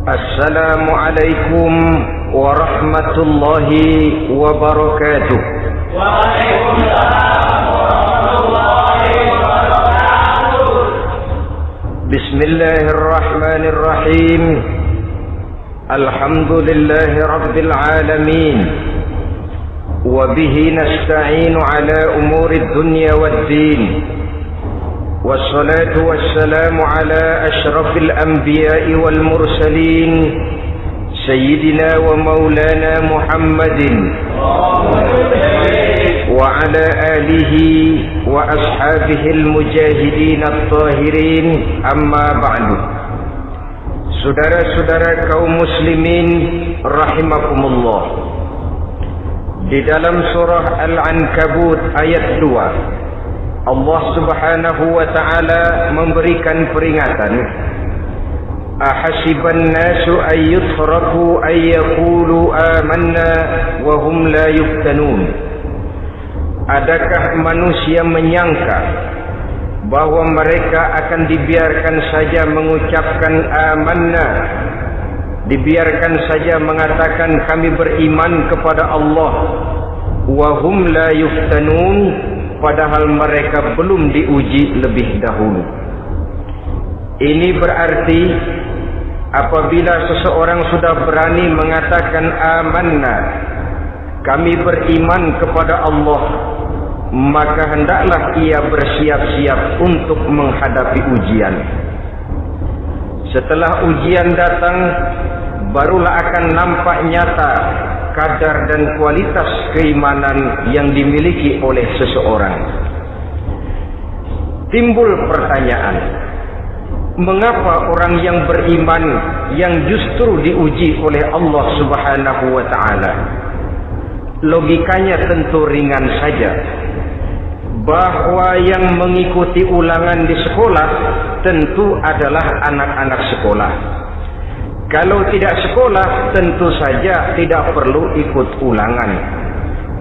Assalamualaikum warahmatullahi wabarakatuh. Waalaikumsalam warahmatullahi wabarakatuh. Bismillahirrahmanirrahim. Alhamdulillahi rabbil alamin. Wa bihi nasta'inu ala umuri dunya waddin. والصلاة والسلام على أشرف الأنبياء والمرسلين سيدنا ومولانا محمد وعلى آله وأصحابه المجاهدين الطاهرين. أما بعد. Saudara-saudara kaum muslimin rahimakumullah, di dalam surah Al-Ankabut ayat 2, Allah subhanahu wa ta'ala memberikan peringatan. Ahasiban nasu ayyutraku ayyakulu amanna wahum la yuftanun. Adakah manusia menyangka bahwa mereka akan dibiarkan saja mengucapkan amanna, dibiarkan saja mengatakan kami beriman kepada Allah, wahum la yuftanun, padahal mereka belum diuji lebih dahulu. Ini berarti apabila seseorang sudah berani mengatakan amanna, kami beriman kepada Allah, maka hendaklah ia bersiap-siap untuk menghadapi ujian. Setelah ujian datang, barulah akan nampak nyata kadar dan kualitas keimanan yang dimiliki oleh seseorang. Timbul pertanyaan, mengapa orang yang beriman yang justru diuji oleh Allah subhanahu wa ta'ala? Logikanya tentu ringan saja, bahwa yang mengikuti ulangan di sekolah tentu adalah anak-anak sekolah. Kalau tidak sekolah, tentu saja tidak perlu ikut ulangan.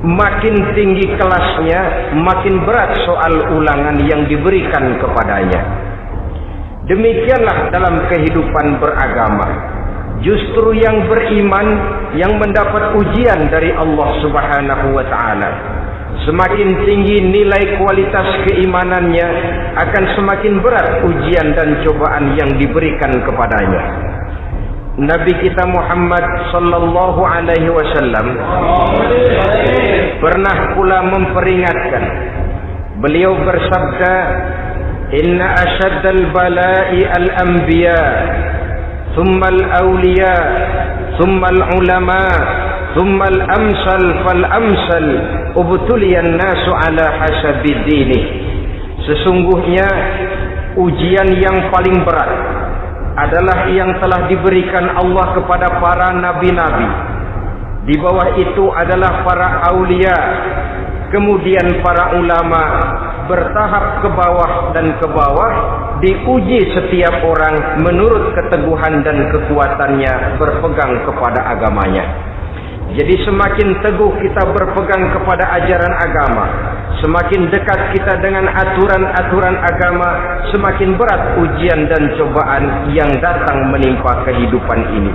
Makin tinggi kelasnya, makin berat soal ulangan yang diberikan kepadanya. Demikianlah dalam kehidupan beragama. Justru yang beriman, yang mendapat ujian dari Allah subhanahu wa ta'ala, semakin tinggi nilai kualitas keimanannya, akan semakin berat ujian dan cobaan yang diberikan kepadanya. Nabi kita Muhammad sallallahu alaihi wasallam pernah pula memperingatkan. Beliau bersabda, "Inna asyaddal bala'i al-anbiya, thumma al-awliya, thumma al-ulama, thumma al-amsal fal-amsal, ubtuliyan nasu ala hasabi dinih." Sesungguhnya ujian yang paling berat adalah yang telah diberikan Allah kepada para nabi-nabi. Di bawah itu adalah para aulia, kemudian para ulama, bertahap ke bawah dan ke bawah. Diuji setiap orang menurut keteguhan dan kekuatannya berpegang kepada agamanya. Jadi semakin teguh kita berpegang kepada ajaran agama, semakin dekat kita dengan aturan-aturan agama, semakin berat ujian dan cobaan yang datang menimpa kehidupan ini.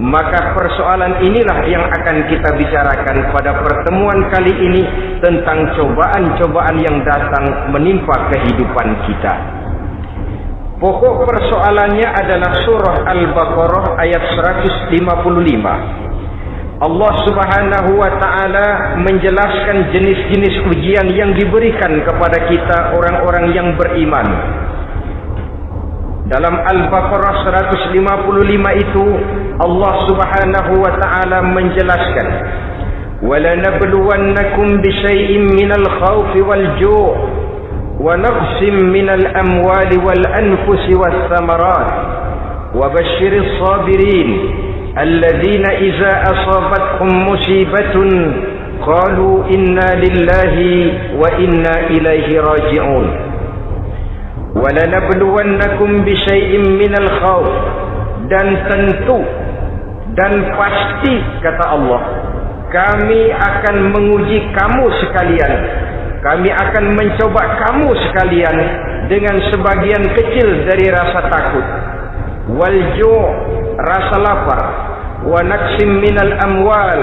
Maka persoalan inilah yang akan kita bicarakan pada pertemuan kali ini, tentang cobaan-cobaan yang datang menimpa kehidupan kita. Pokok persoalannya adalah surah Al-Baqarah ayat 155. Allah subhanahu wa ta'ala menjelaskan jenis-jenis ujian yang diberikan kepada kita orang-orang yang beriman. Dalam Al-Baqarah 155 itu Allah subhanahu wa ta'ala menjelaskan, وَلَنَبْلُوَنَّكُمْ بِشَيْءٍ مِّنَ الْخَوْفِ وَالْجُوعِ وَنَقْصٍ مِّنَ الْأَمْوَالِ وَالْأَنفُسِ وَالثَّمَرَاتِ وَبَشِّرِ الصَّابِرِينَ الذين إذا أصابتهم مصيبة قالوا إنا لله وإنا إليه راجعون ولنبلونكم بشيء من الخوف. Dan tentu dan pasti, kata Allah, kami akan menguji kamu sekalian, kami akan mencoba kamu sekalian dengan sebagian kecil dari rasa takut, walju', rasa lapar, wa naqsim minal amwal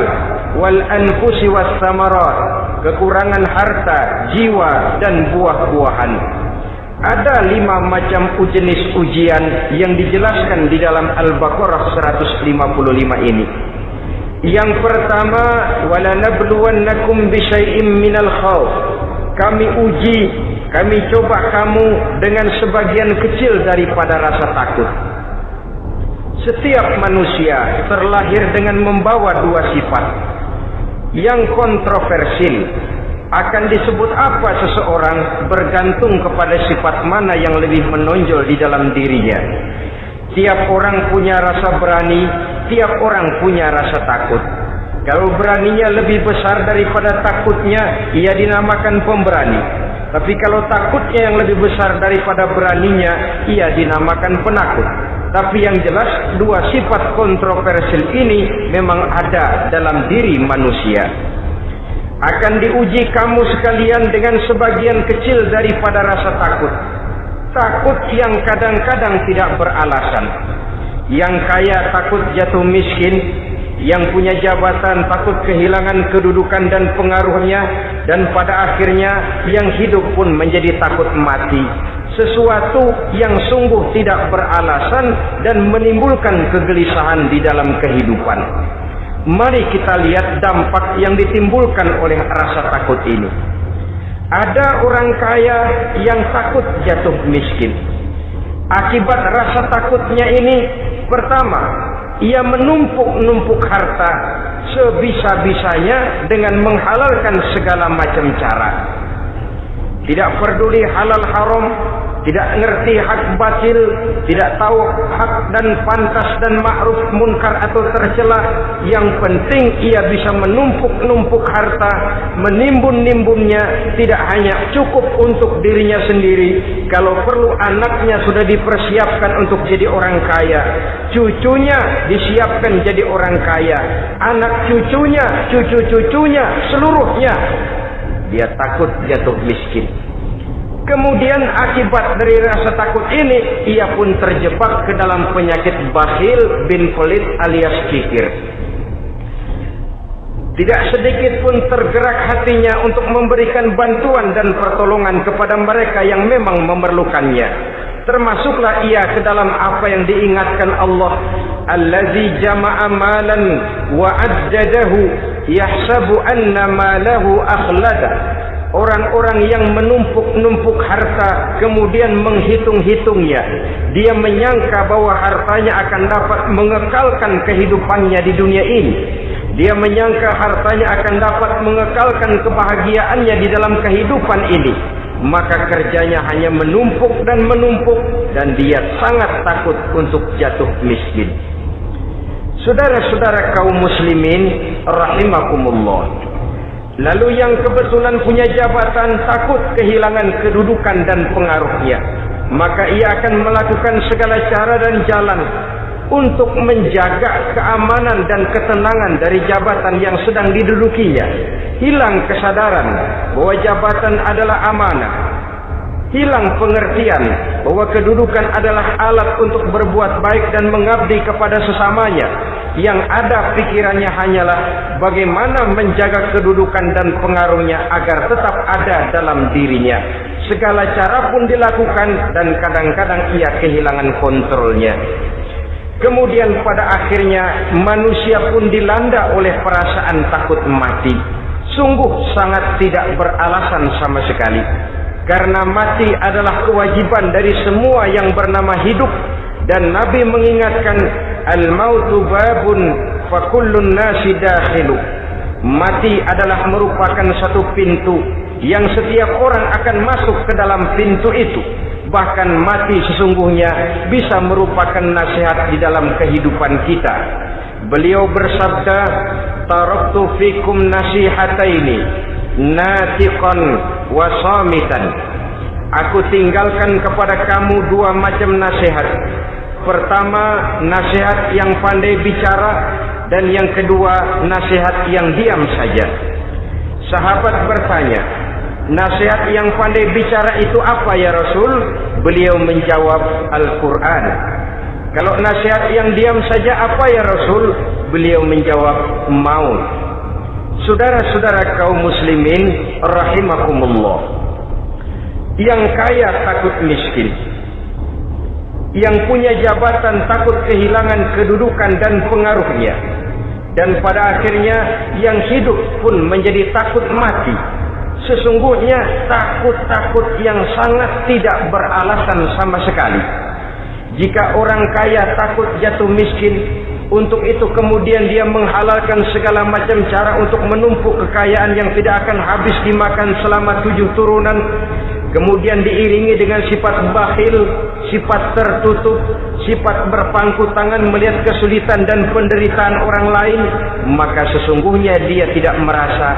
wal anfusi was samarat, kekurangan harta, jiwa dan buah-buahan. Ada 5 macam jenis ujian yang dijelaskan di dalam Al-Baqarah 155 ini. Yang pertama, wala nabluwannakum bisyai'im minal khauf. Kami uji, kami coba kamu dengan sebagian kecil daripada rasa takut. Setiap manusia terlahir dengan membawa 2 sifat. Yang kontroversil, akan disebut apa seseorang bergantung kepada sifat mana yang lebih menonjol di dalam dirinya. Tiap orang punya rasa berani, tiap orang punya rasa takut. Kalau beraninya lebih besar daripada takutnya, ia dinamakan pemberani. Tapi kalau takutnya yang lebih besar daripada beraninya, ia dinamakan penakut. Tapi yang jelas 2 sifat kontroversial ini memang ada dalam diri manusia. Akan diuji kamu sekalian dengan sebagian kecil daripada rasa takut. Takut yang kadang-kadang tidak beralasan. Yang kaya takut jatuh miskin, yang punya jabatan takut kehilangan kedudukan dan pengaruhnya, dan pada akhirnya yang hidup pun menjadi takut mati. Sesuatu yang sungguh tidak beralasan dan menimbulkan kegelisahan di dalam kehidupan. Mari kita lihat dampak yang ditimbulkan oleh rasa takut ini. Ada orang kaya yang takut jatuh miskin. Akibat rasa takutnya ini, pertama, ia menumpuk-numpuk harta sebisa-bisanya dengan menghalalkan segala macam cara. Tidak peduli halal haram, tidak ngerti hak batil, tidak tahu hak dan pantas dan ma'ruf munkar atau tercela. Yang penting ia bisa menumpuk-numpuk harta, menimbun-nimbunnya. Tidak hanya cukup untuk dirinya sendiri, kalau perlu anaknya sudah dipersiapkan untuk jadi orang kaya, cucunya disiapkan jadi orang kaya, anak cucunya, cucu-cucunya, seluruhnya. Dia takut jatuh miskin. Kemudian akibat dari rasa takut ini, ia pun terjebak ke dalam penyakit bakhil bin pelit alias kikir. Tidak sedikit pun tergerak hatinya untuk memberikan bantuan dan pertolongan kepada mereka yang memang memerlukannya. Termasuklah ia ke dalam apa yang diingatkan Allah, allazi jama'a malan wa addadahu yahsabu anna malahu akhlada. Orang-orang yang menumpuk-numpuk harta kemudian menghitung-hitungnya. Dia menyangka bahwa hartanya akan dapat mengekalkan kehidupannya di dunia ini. Dia menyangka hartanya akan dapat mengekalkan kebahagiaannya di dalam kehidupan ini. Maka kerjanya hanya menumpuk dan menumpuk, dan dia sangat takut untuk jatuh miskin. Saudara-saudara kaum muslimin rahimakumullah. Lalu yang kebetulan punya jabatan takut kehilangan kedudukan dan pengaruhnya, maka ia akan melakukan segala cara dan jalan untuk menjaga keamanan dan ketenangan dari jabatan yang sedang didudukinya. Hilang kesadaran bahwa jabatan adalah amanah. Hilang pengertian bahwa kedudukan adalah alat untuk berbuat baik dan mengabdi kepada sesamanya. Yang ada pikirannya hanyalah bagaimana menjaga kedudukan dan pengaruhnya agar tetap ada dalam dirinya. Segala cara pun dilakukan dan kadang-kadang ia kehilangan kontrolnya. Kemudian pada akhirnya manusia pun dilanda oleh perasaan takut mati. Sungguh sangat tidak beralasan sama sekali. Karena mati adalah kewajiban dari semua yang bernama hidup. Dan Nabi mengingatkan, al-mautu babun fa kullun nasi dakhilu. Mati adalah merupakan satu pintu yang setiap orang akan masuk ke dalam pintu itu. Bahkan mati sesungguhnya bisa merupakan nasihat di dalam kehidupan kita. Beliau bersabda, taraktu fikum nasihataini, natiqan wa samitan. Aku tinggalkan kepada kamu 2 macam nasihat. Pertama, nasihat yang pandai bicara, dan yang kedua, nasihat yang diam saja. Sahabat bertanya, nasihat yang pandai bicara itu apa ya Rasul? Beliau menjawab, Al-Quran. Kalau nasihat yang diam saja apa ya Rasul? Beliau menjawab, maut. Saudara-saudara kaum muslimin rahimakumullah, yang kaya takut miskin, yang punya jabatan takut kehilangan kedudukan dan pengaruhnya, dan pada akhirnya yang hidup pun menjadi takut mati. Sesungguhnya takut-takut yang sangat tidak beralasan sama sekali. Jika orang kaya takut jatuh miskin, untuk itu kemudian dia menghalalkan segala macam cara untuk menumpuk kekayaan yang tidak akan habis dimakan selama 7 turunan, kemudian diiringi dengan sifat bakhil, sifat tertutup, sifat berpangku tangan melihat kesulitan dan penderitaan orang lain, maka sesungguhnya dia tidak merasa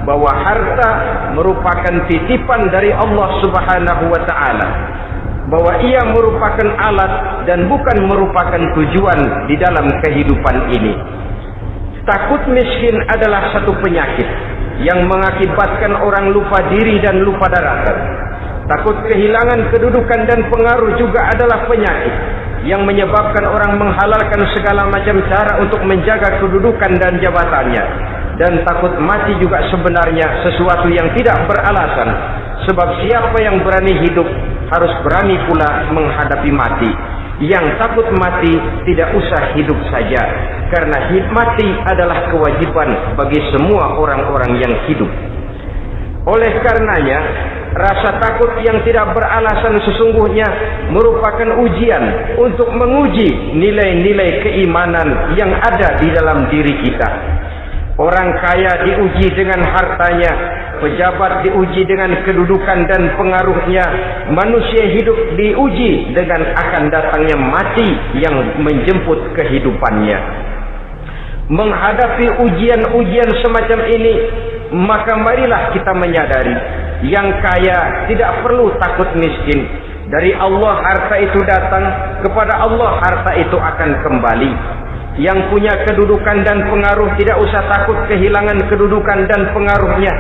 bahwa harta merupakan titipan dari Allah Subhanahu wa taala, bahwa ia merupakan alat dan bukan merupakan tujuan di dalam kehidupan ini. Takut miskin adalah satu penyakit yang mengakibatkan orang lupa diri dan lupa daratan. Takut kehilangan kedudukan dan pengaruh juga adalah penyakit yang menyebabkan orang menghalalkan segala macam cara untuk menjaga kedudukan dan jabatannya. Dan takut mati juga sebenarnya sesuatu yang tidak beralasan, sebab siapa yang berani hidup harus berani pula menghadapi mati. Yang takut mati tidak usah hidup saja, karena mati adalah kewajiban bagi semua orang-orang yang hidup. Oleh karenanya, rasa takut yang tidak beralasan sesungguhnya merupakan ujian untuk menguji nilai-nilai keimanan yang ada di dalam diri kita. Orang kaya diuji dengan hartanya, pejabat diuji dengan kedudukan dan pengaruhnya, manusia hidup diuji dengan akan datangnya mati yang menjemput kehidupannya. Menghadapi ujian-ujian semacam ini, maka marilah kita menyadari, yang kaya tidak perlu takut miskin. Dari Allah harta itu datang, kepada Allah harta itu akan kembali. Yang punya kedudukan dan pengaruh tidak usah takut kehilangan kedudukan dan pengaruhnya,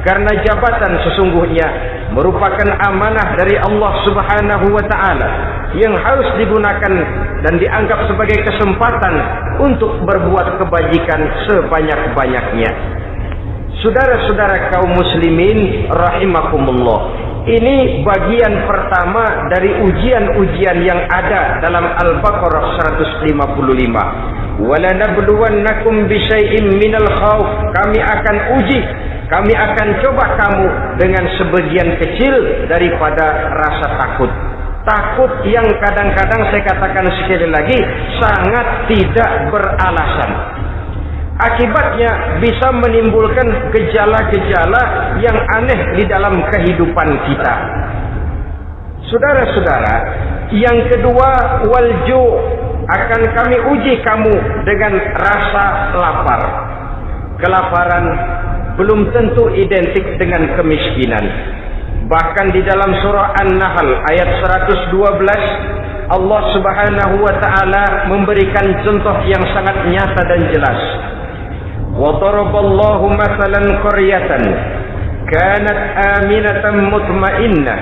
karena jabatan sesungguhnya merupakan amanah dari Allah Subhanahu wa taala yang harus digunakan dan dianggap sebagai kesempatan untuk berbuat kebajikan sebanyak-banyaknya. Saudara-saudara kaum muslimin rahimakumullah, ini bagian pertama dari ujian-ujian yang ada dalam Al-Baqarah 155. Wala nabluwannakum bisyai'im minal khauf, kami akan uji, kami akan coba kamu dengan sebagian kecil daripada rasa takut. Takut yang kadang-kadang saya katakan sekali lagi sangat tidak beralasan. Akibatnya bisa menimbulkan gejala-gejala yang aneh di dalam kehidupan kita. Saudara-saudara, yang kedua, walju', akan kami uji kamu dengan rasa lapar. Kelaparan belum tentu identik dengan kemiskinan. Bahkan di dalam surah An-Nahl ayat 112, Allah Subhanahu wa taala memberikan contoh yang sangat nyata dan jelas. Wa daraballahu mathalan qaryatan kanat aminatan mutmainnah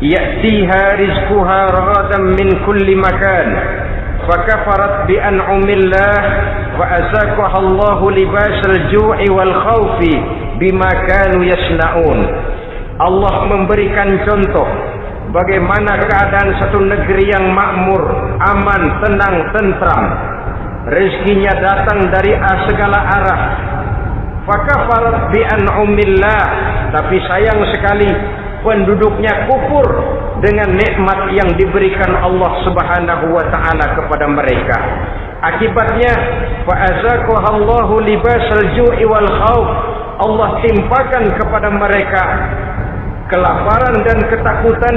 ya'tiha rizquha ragadan min kulli makan fakafarat bi an'amillah wa azaqaha Allahu libasal ju'i wal khaufi bima kanu yasnaun. Allah memberikan contoh bagaimana keadaan satu negeri yang makmur, aman, tenang, tentram. Rezekinya datang dari segala arah. Fakafarat bi an'amillah, tapi sayang sekali penduduknya kufur dengan nikmat yang diberikan Allah Subhanahu wa taala kepada mereka. Akibatnya fa'azaqahallahu libasal ju'i wal khauf, Allah timpakan kepada mereka kelaparan dan ketakutan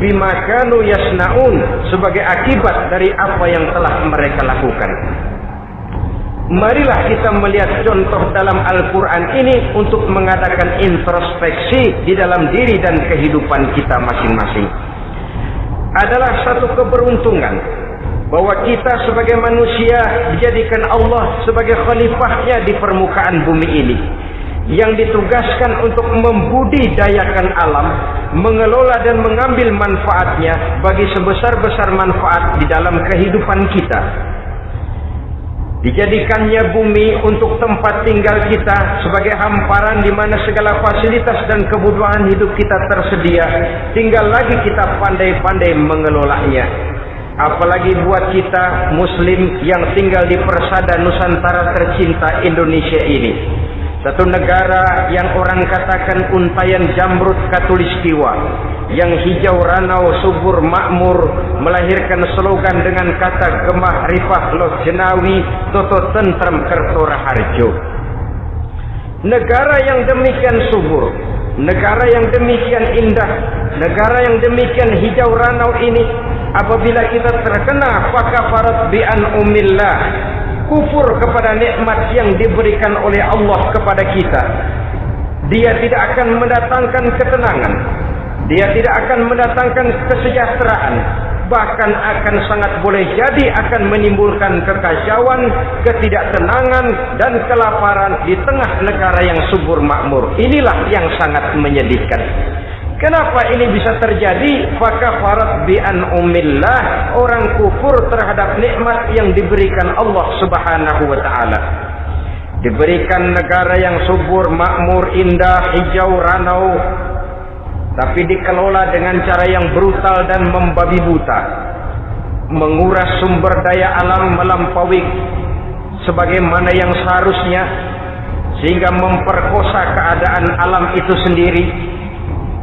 bima kanu yasnaun, sebagai akibat dari apa yang telah mereka lakukan. Marilah kita melihat contoh dalam Al-Quran ini untuk mengadakan introspeksi di dalam diri dan kehidupan kita masing-masing. Adalah satu keberuntungan bahwa kita sebagai manusia dijadikan Allah sebagai khalifahnya di permukaan bumi ini, yang ditugaskan untuk membudidayakan alam, mengelola dan mengambil manfaatnya bagi sebesar-besar manfaat di dalam kehidupan kita. Dijadikannya bumi untuk tempat tinggal kita sebagai hamparan di mana segala fasilitas dan kebutuhan hidup kita tersedia. Tinggal lagi kita pandai-pandai mengelolanya. Apalagi buat kita Muslim yang tinggal di persada Nusantara tercinta Indonesia ini. Satu negara yang orang katakan untayan jamrud katulistiwa, yang hijau ranau subur makmur, melahirkan slogan dengan kata gemah rifah loh jenawi toto tentrem kerto raharjo. Negara yang demikian subur, negara yang demikian indah, negara yang demikian hijau ranau ini, apabila kita terkena fakafarat bi an'umillah, kufur kepada nikmat yang diberikan oleh Allah kepada kita, dia tidak akan mendatangkan ketenangan, dia tidak akan mendatangkan kesejahteraan, bahkan akan sangat boleh jadi akan menimbulkan kekacauan, ketidaktenangan dan kelaparan di tengah negara yang subur makmur. Inilah yang sangat menyedihkan. Kenapa ini bisa terjadi? Fakafarat bi an'umillah, orang kufur terhadap nikmat yang diberikan Allah Subhanahu wa taala. Diberikan negara yang subur, makmur, indah, hijau ranau, tapi dikelola dengan cara yang brutal dan membabi buta. Menguras sumber daya alam melampaui sebagaimana yang seharusnya, sehingga memperkosa keadaan alam itu sendiri.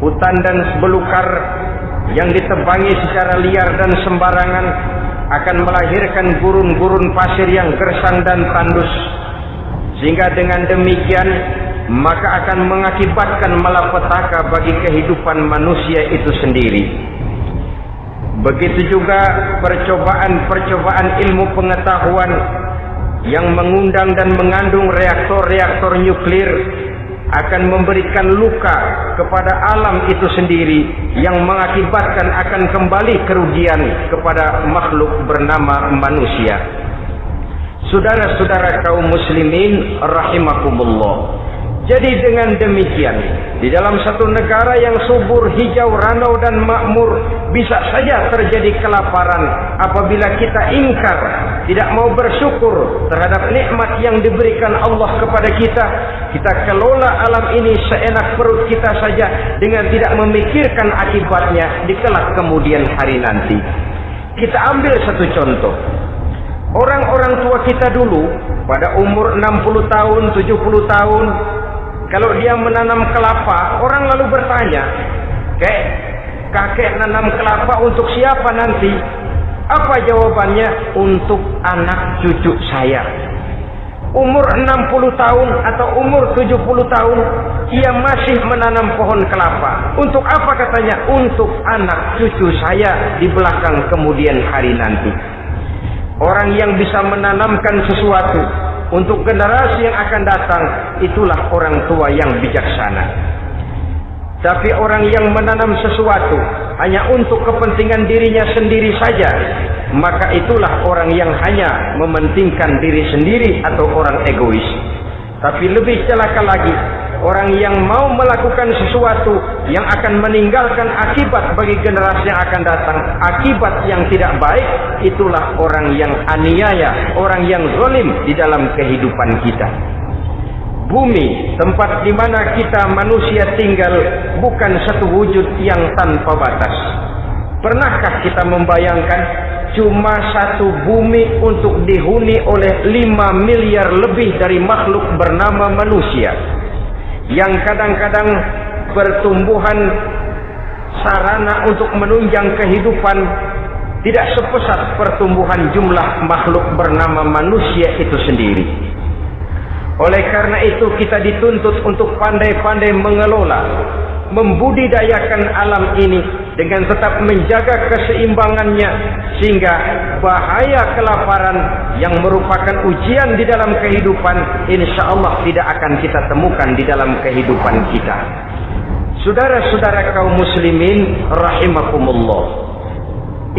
Hutan dan belukar yang ditebangi secara liar dan sembarangan akan melahirkan gurun-gurun pasir yang gersang dan tandus, sehingga dengan demikian maka akan mengakibatkan malapetaka bagi kehidupan manusia itu sendiri. Begitu juga percobaan-percobaan ilmu pengetahuan yang mengundang dan mengandung reaktor-reaktor nuklir akan memberikan luka kepada alam itu sendiri, yang mengakibatkan akan kembali kerugian kepada makhluk bernama manusia. Saudara-saudara kaum muslimin rahimakumullah. Jadi dengan demikian, di dalam satu negara yang subur, hijau, ranau dan makmur, bisa saja terjadi kelaparan apabila kita ingkar, tidak mau bersyukur terhadap nikmat yang diberikan Allah kepada kita. Kita kelola alam ini seenak perut kita saja dengan tidak memikirkan akibatnya di kelak kemudian hari nanti. Kita ambil satu contoh. Orang-orang tua kita dulu pada umur 60 tahun, 70 tahun, kalau dia menanam kelapa, orang lalu bertanya, kakek nanam kelapa untuk siapa nanti? Apa jawabannya? Untuk anak cucu saya. Umur 60 tahun atau umur 70 tahun, ia masih menanam pohon kelapa. Untuk apa katanya? Untuk anak cucu saya di belakang kemudian hari nanti. Orang yang bisa menanamkan sesuatu untuk generasi yang akan datang, itulah orang tua yang bijaksana. Tapi orang yang menanam sesuatu hanya untuk kepentingan dirinya sendiri saja, maka itulah orang yang hanya mementingkan diri sendiri atau orang egois. Tapi lebih celaka lagi, orang yang mau melakukan sesuatu yang akan meninggalkan akibat bagi generasi yang akan datang, akibat yang tidak baik, itulah orang yang aniaya, orang yang zalim di dalam kehidupan kita. Bumi, tempat di mana kita manusia tinggal, bukan satu wujud yang tanpa batas. Pernahkah kita membayangkan cuma satu bumi untuk dihuni oleh 5 miliar lebih dari makhluk bernama manusia, yang kadang-kadang pertumbuhan sarana untuk menunjang kehidupan tidak sepesat pertumbuhan jumlah makhluk bernama manusia itu sendiri. Oleh karena itu kita dituntut untuk pandai-pandai mengelola, membudidayakan alam ini dengan tetap menjaga keseimbangannya, sehingga bahaya kelaparan yang merupakan ujian di dalam kehidupan, insya Allah tidak akan kita temukan di dalam kehidupan kita. Saudara-saudara kaum muslimin rahimakumullah,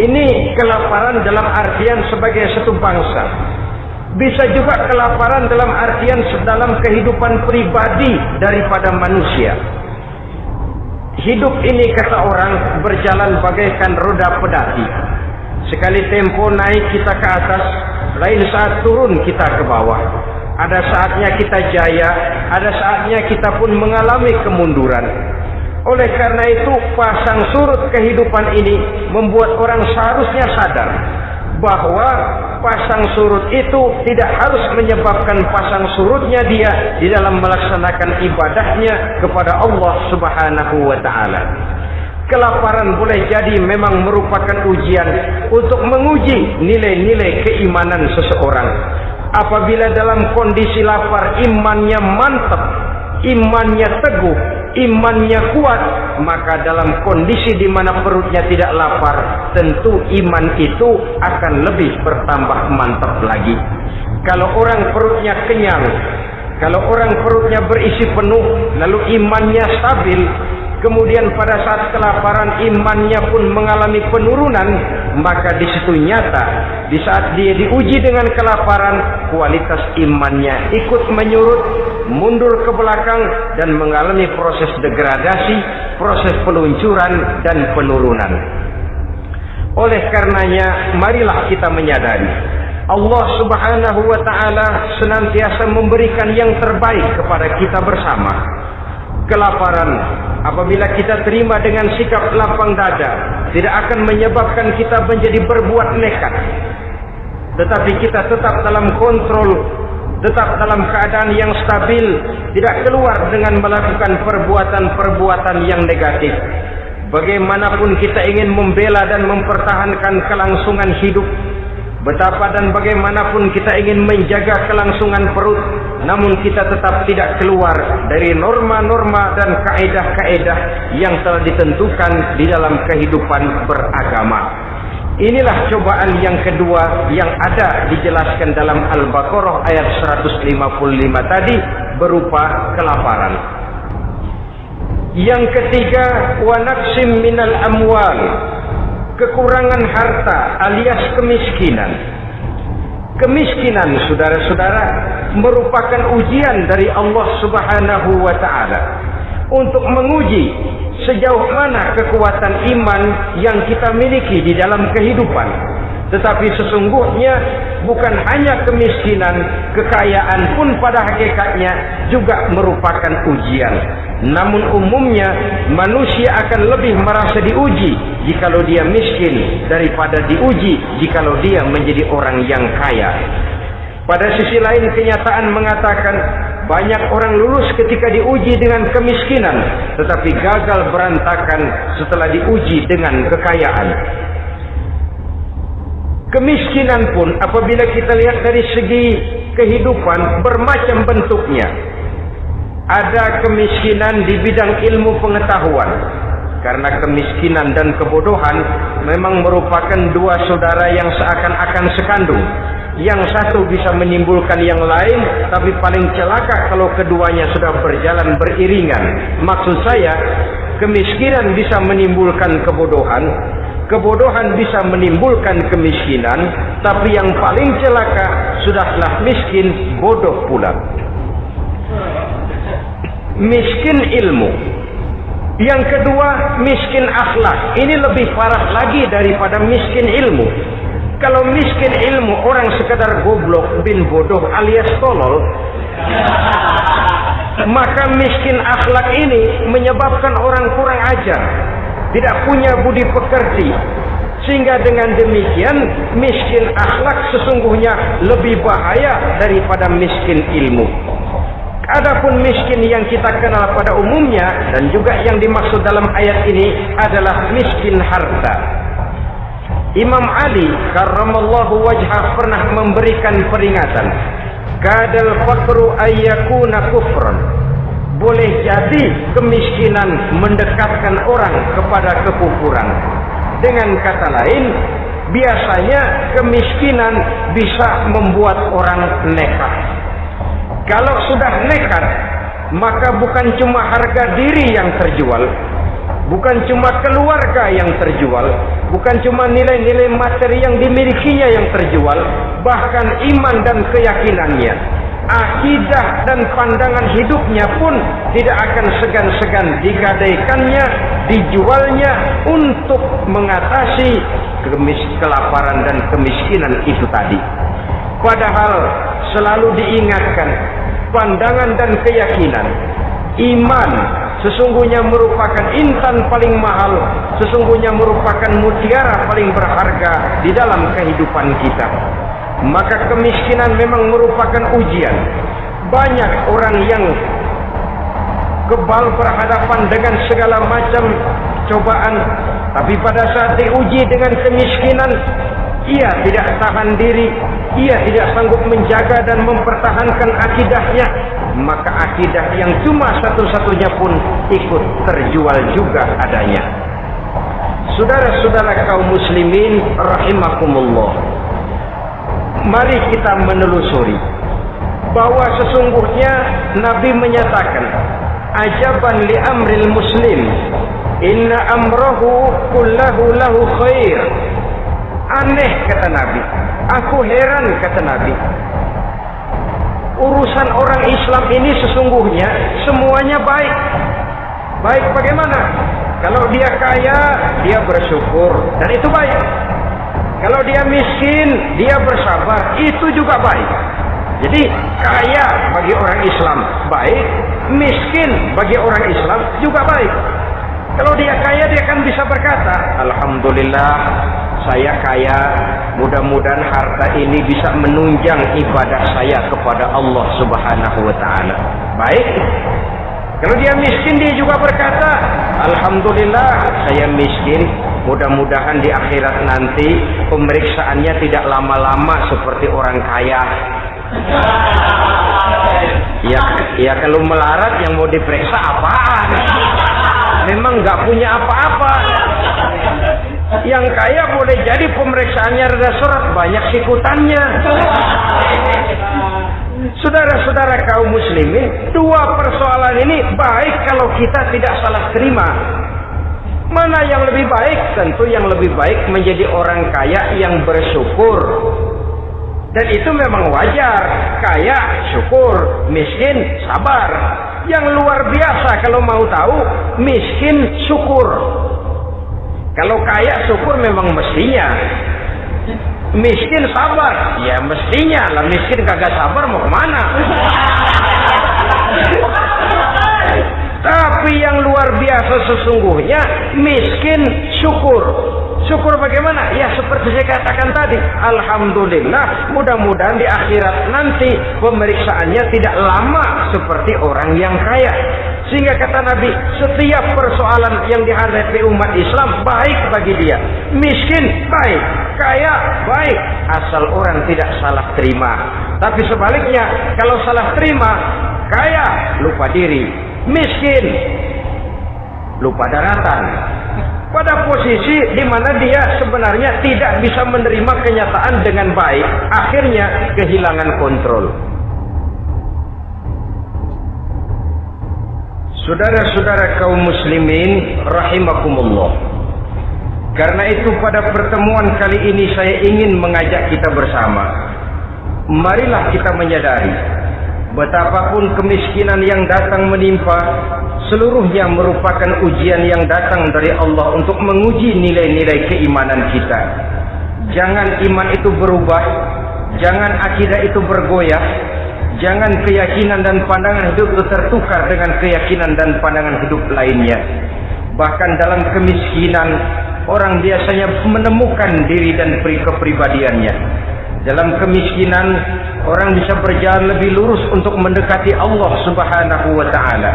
ini kelaparan dalam artian sebagai satu bangsa. Bisa juga kelaparan dalam artian dalam kehidupan pribadi daripada manusia. Hidup ini, kata orang, berjalan bagaikan roda pedati. Sekali tempo naik kita ke atas, lain saat turun kita ke bawah. Ada saatnya kita jaya, ada saatnya kita pun mengalami kemunduran. Oleh karena itu, pasang surut kehidupan ini membuat orang seharusnya sadar bahwa pasang surut itu tidak harus menyebabkan pasang surutnya dia di dalam melaksanakan ibadahnya kepada Allah Subhanahu wa ta'ala. Kelaparan boleh jadi memang merupakan ujian untuk menguji nilai-nilai keimanan seseorang. Apabila dalam kondisi lapar imannya mantap, imannya teguh, imannya kuat, maka dalam kondisi di mana perutnya tidak lapar, tentu iman itu akan lebih bertambah mantap lagi. Kalau orang perutnya kenyang, kalau orang perutnya berisi penuh, lalu imannya stabil, kemudian pada saat kelaparan imannya pun mengalami penurunan, maka di situ nyata, di saat dia diuji dengan kelaparan, kualitas imannya ikut menyurut, mundur ke belakang, dan mengalami proses degradasi, proses peluncuran dan penurunan. Oleh karenanya, marilah kita menyadari Allah Subhanahu wa ta'ala senantiasa memberikan yang terbaik kepada kita bersama. Kelaparan, apabila kita terima dengan sikap lapang dada, tidak akan menyebabkan kita menjadi berbuat nekat, tetapi kita tetap dalam kontrol, tetap dalam keadaan yang stabil, tidak keluar dengan melakukan perbuatan-perbuatan yang negatif. Bagaimanapun kita ingin membela dan mempertahankan kelangsungan hidup, betapa dan bagaimanapun kita ingin menjaga kelangsungan perut, namun kita tetap tidak keluar dari norma-norma dan kaedah-kaedah yang telah ditentukan di dalam kehidupan beragama. Inilah cobaan yang kedua yang ada dijelaskan dalam Al-Baqarah ayat 155 tadi, berupa kelaparan. Yang ketiga, wa naqsim minal amwal, kekurangan harta alias kemiskinan. Kemiskinan, saudara-saudara, merupakan ujian dari Allah Subhanahu wa ta'ala untuk menguji sejauh mana kekuatan iman yang kita miliki di dalam kehidupan. Tetapi sesungguhnya bukan hanya kemiskinan, kekayaan pun pada hakikatnya juga merupakan ujian. Namun umumnya manusia akan lebih merasa diuji jikalau dia miskin daripada diuji jikalau dia menjadi orang yang kaya. Pada sisi lain, kenyataan mengatakan banyak orang lulus ketika diuji dengan kemiskinan, tetapi gagal berantakan setelah diuji dengan kekayaan. Kemiskinan pun apabila kita lihat dari segi kehidupan bermacam bentuknya. Ada kemiskinan di bidang ilmu pengetahuan, karena kemiskinan dan kebodohan memang merupakan dua saudara yang seakan-akan sekandung. Yang satu bisa menimbulkan yang lain, tapi paling celaka kalau keduanya sudah berjalan beriringan. Maksud saya, kemiskinan bisa menimbulkan kebodohan, kebodohan bisa menimbulkan kemiskinan, tapi yang paling celaka sudahlah miskin, bodoh pula. Miskin ilmu. Yang kedua, miskin akhlak. Ini lebih parah lagi daripada miskin ilmu. Kalau miskin ilmu, orang sekadar goblok bin bodoh alias tolol, maka miskin akhlak ini menyebabkan orang kurang ajar, tidak punya budi pekerti. Sehingga dengan demikian miskin akhlak sesungguhnya lebih bahaya daripada miskin ilmu. Adapun miskin yang kita kenal pada umumnya dan juga yang dimaksud dalam ayat ini adalah miskin harta. Imam Ali karramallahu wajhah pernah memberikan peringatan, kadal faqru ayyakuna kufran. Boleh jadi kemiskinan mendekatkan orang kepada kekufuran. Dengan kata lain, biasanya kemiskinan bisa membuat orang nekat. Kalau sudah nekat, maka bukan cuma harga diri yang terjual, bukan cuma keluarga yang terjual, bukan cuma nilai-nilai materi yang dimilikinya yang terjual, bahkan iman dan keyakinannya. akidah dan pandangan hidupnya pun tidak akan segan-segan digadaikannya, dijualnya untuk mengatasi kelaparan dan kemiskinan itu tadi. Padahal selalu diingatkan, pandangan dan keyakinan, iman sesungguhnya merupakan intan paling mahal, sesungguhnya merupakan mutiara paling berharga di dalam kehidupan kita. Maka kemiskinan memang merupakan ujian. Banyak orang yang kebal berhadapan dengan segala macam cobaan, tapi pada saat diuji dengan kemiskinan, ia tidak tahan diri, ia tidak sanggup menjaga dan mempertahankan akidahnya, maka akidah yang cuma satu-satunya pun ikut terjual juga adanya. Saudara-saudara kaum muslimin rahimakumullah, mari kita menelusuri bahwa sesungguhnya Nabi menyatakan, ajaban li amril muslim, inna amrahu kullahu lahu khair. Aneh kata Nabi, aku heran kata Nabi, urusan orang Islam ini sesungguhnya semuanya baik. Baik bagaimana? Kalau dia kaya, dia bersyukur, dan itu baik. Kalau dia miskin, dia bersabar, itu juga baik. Jadi kaya bagi orang Islam baik, miskin bagi orang Islam juga baik. Kalau dia kaya, dia akan bisa berkata, alhamdulillah saya kaya, mudah-mudahan harta ini bisa menunjang ibadah saya kepada Allah Subhanahu wa taala. Baik. Kalau dia miskin, dia juga berkata, alhamdulillah saya miskin, mudah-mudahan di akhirat nanti pemeriksaannya tidak lama-lama seperti orang kaya. Ya kalau melarat yang mau diperiksa apaan? Memang nggak punya apa-apa. Yang kaya boleh jadi pemeriksaannya rada surat, banyak sikutannya. Saudara-saudara kaum muslimin, dua persoalan ini baik kalau kita tidak salah terima. Mana yang lebih baik? Tentu yang lebih baik menjadi orang kaya yang bersyukur. Dan itu memang wajar. Kaya syukur, miskin sabar. Yang luar biasa kalau mau tahu, miskin syukur. Kalau kaya syukur memang mestinya. Miskin sabar, ya mestinya lah. Miskin kagak sabar mau kemana? Tapi yang luar biasa sesungguhnya miskin syukur. Syukur bagaimana? Ya seperti saya katakan tadi, alhamdulillah, mudah-mudahan di akhirat nanti pemeriksaannya tidak lama seperti orang yang kaya. Sehingga kata Nabi, setiap persoalan yang dihadapi umat Islam baik bagi dia. Miskin baik, kaya baik, asal orang tidak salah terima. Tapi sebaliknya, kalau salah terima, kaya lupa diri, miskin lupa daratan. Pada posisi di mana dia sebenarnya tidak bisa menerima kenyataan dengan baik, akhirnya kehilangan kontrol. Saudara-saudara kaum muslimin rahimakumullah, karena itu pada pertemuan kali ini saya ingin mengajak kita bersama, marilah kita menyadari betapapun kemiskinan yang datang menimpa, seluruhnya merupakan ujian yang datang dari Allah untuk menguji nilai-nilai keimanan kita. Jangan iman itu berubah, jangan akidah itu bergoyah, jangan keyakinan dan pandangan hidup itu tertukar dengan keyakinan dan pandangan hidup lainnya. Bahkan dalam kemiskinan, orang biasanya menemukan diri dan kepribadiannya. Dalam kemiskinan, orang bisa berjalan lebih lurus untuk mendekati Allah Subhanahu wa ta'ala.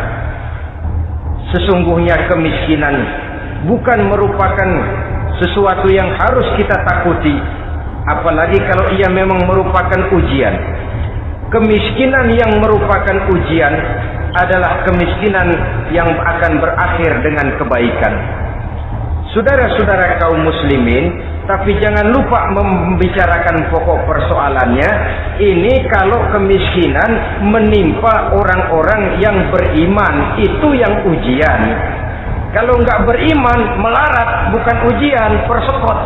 Sesungguhnya kemiskinan bukan merupakan sesuatu yang harus kita takuti, apalagi kalau ia memang merupakan ujian. Kemiskinan yang merupakan ujian adalah kemiskinan yang akan berakhir dengan kebaikan. Saudara-saudara kaum muslimin, tapi jangan lupa membicarakan pokok persoalannya. Ini kalau kemiskinan menimpa orang-orang yang beriman, itu yang ujian. Kalau nggak beriman, melarat bukan ujian, persekot.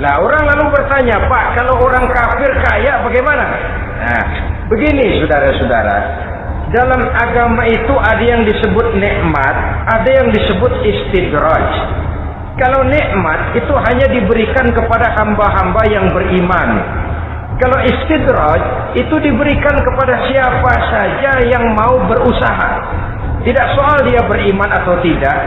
Lah orang lalu bertanya, Pak, kalau orang kafir kaya bagaimana? Nah, begini saudara-saudara, dalam agama itu ada yang disebut nikmat, ada yang disebut istidraj. Kalau nikmat itu hanya diberikan kepada hamba-hamba yang beriman. Kalau istidraj itu diberikan kepada siapa saja yang mau berusaha. Tidak soal dia beriman atau tidak,